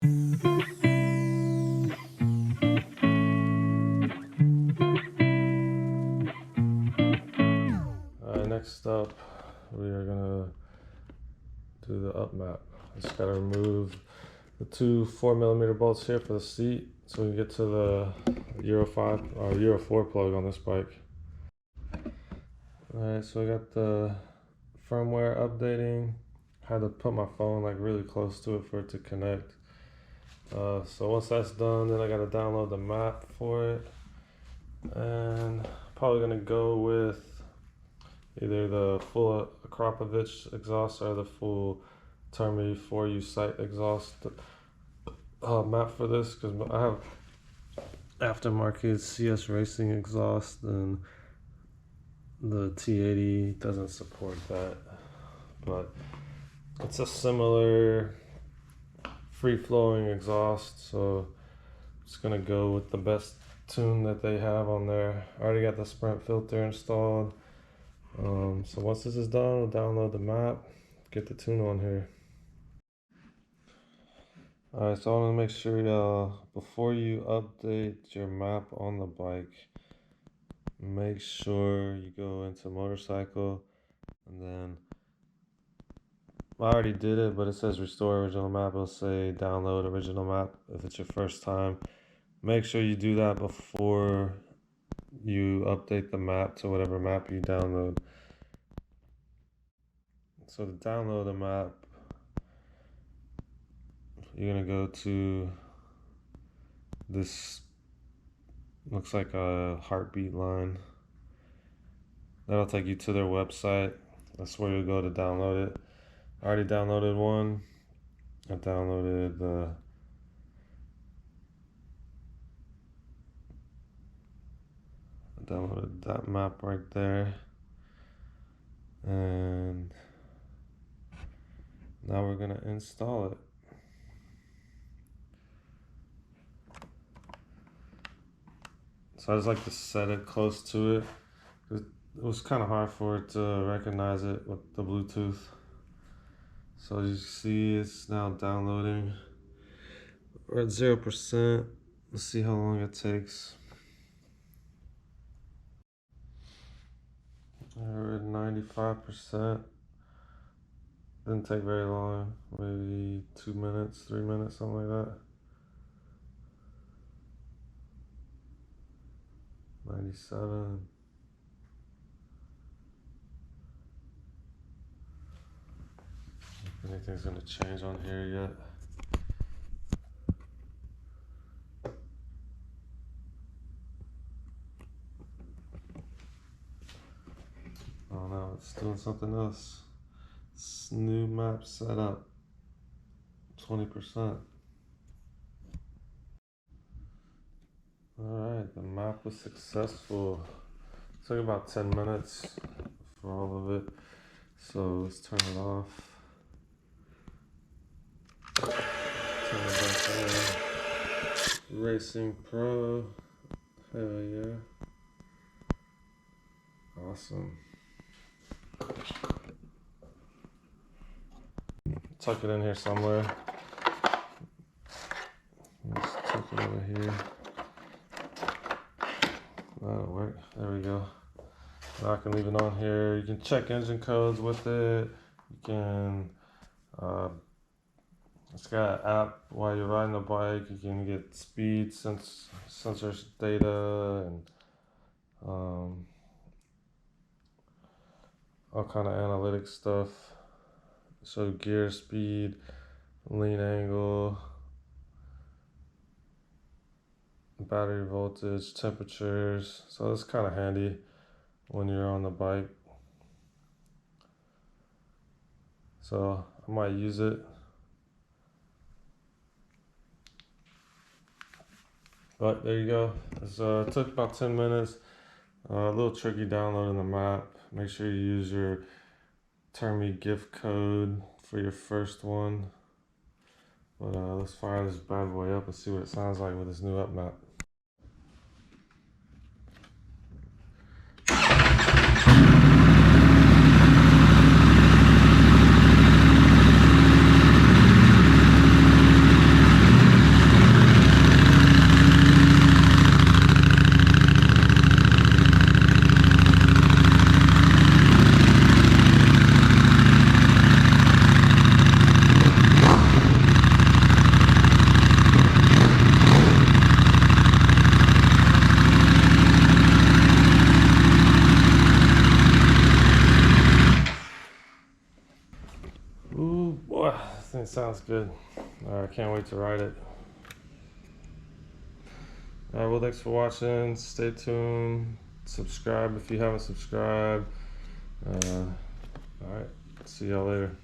Alright, next up we are gonna do the upmap. I just gotta remove the two 4mm bolts here for the seat so we can get to the Euro 5 or Euro 4 plug on this bike. Alright, so I got the firmware updating. I had to put my phone like really close to it for it to connect. So once that's done, then I gotta download the map for it. And probably gonna go with either the full Akrapovic exhaust or the full Termi 4U sight exhaust map for this, because I have aftermarket CS Racing exhaust and the T800 doesn't support that, but it's a similar free-flowing exhaust, so I'm just gonna go with the best tune that they have on there. I already got the Sprint filter installed. So once this is done, we'll download the map, get the tune on here. Alright, so I want to make sure before you update your map on the bike, make sure you go into motorcycle, and then I already did it, but it says restore original map. It'll say download original map if it's your first time. Make sure you do that before you update the map to whatever map you download. So to download the map, you're gonna go to this, looks like a heartbeat line. That'll take you to their website. That's where you'll go to download it. I already downloaded one. I downloaded that map right there. And now we're gonna install it. So I just like to set it close to it. It was kind of hard for it to recognize it with the Bluetooth. So as you see, it's now downloading. We're at 0%. Let's see how long it takes. We're at 95%. Didn't take very long, maybe 2 minutes, 3 minutes, something like that. 97. If anything's gonna change on here yet. Oh no, it's doing something else. This new map setup, 20%. Alright, the map was successful. It took about 10 minutes for all of it. So let's turn it off. Turn it back on. Racing Pro. Hell yeah. Awesome. Tuck it in here somewhere. Let's tuck it over here. That'll work. There we go. Now I can leave it on here. You can check engine codes with it. You can, it's got an app while you're riding the bike. You can get speed, sensors data, and all kind of analytics stuff. So gear speed, lean angle, battery voltage, temperatures. So it's kind of handy when you're on the bike. So I might use it. But there you go. It took about 10 minutes. A little tricky downloading the map. Make sure you use your Termi gift code for your first one. But let's fire this bad boy up and see what it sounds like with this new upmap. It sounds good. I can't wait to ride it. Alright, well, thanks for watching. Stay tuned. Subscribe if you haven't subscribed. Alright, see y'all later.